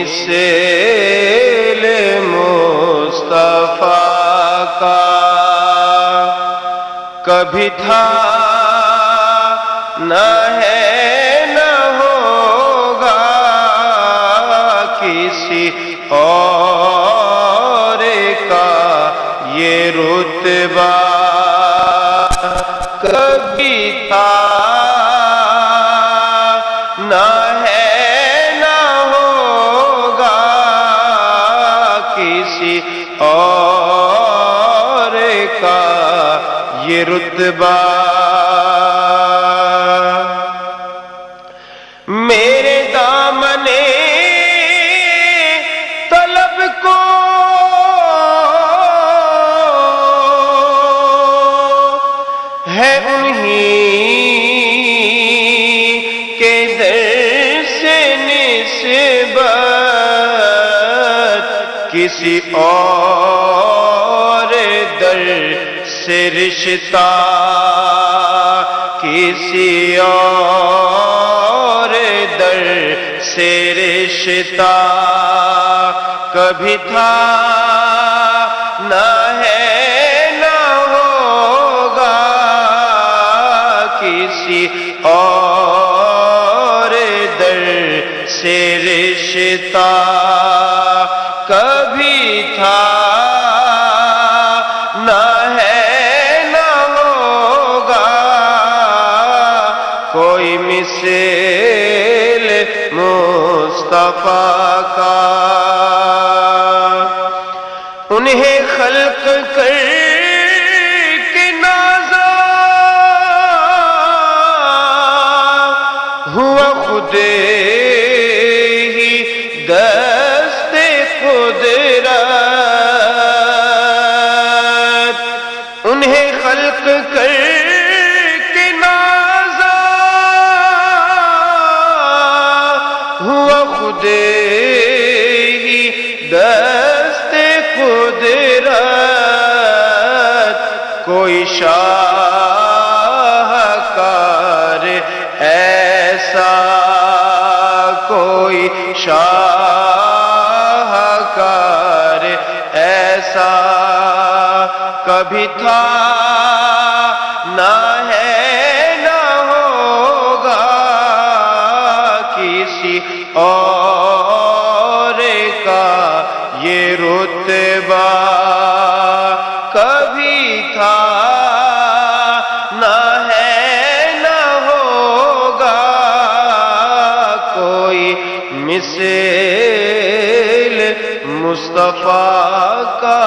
مثل مصطفیٰ کا کبھی تھا نہ ہے نہ ہوگا کسی اور کا یہ رتبہ کبھی تھا نہ ہے نہ ہوگا کسی اور کا یہ رتبہ میرے دامن طلب کو ہے انہی کے در سے نسبت کسی اور در سے رشتہ کسی اور در سے رشتہ کبھی تھا نہ ہے نہ ہوگا کسی اور در سے رشتہ کبھی تھا نہ ہے نہ ہوگا کوئی مثل مصطفیٰ کا انہیں خلق کر کے نازا ہوا خود ہی دست قدرت انہیں خلق کر کے نازا ہوا خود ہی دست قدرت کوئی شاہکار ایسا کوئی شاہکار ایسا کبھی تھا نہ ہے نہ ہوگا کسی اور کا یہ رتبہ کبھی تھا نہ ہے نہ ہوگا کوئی مثل مصطفیٰ کا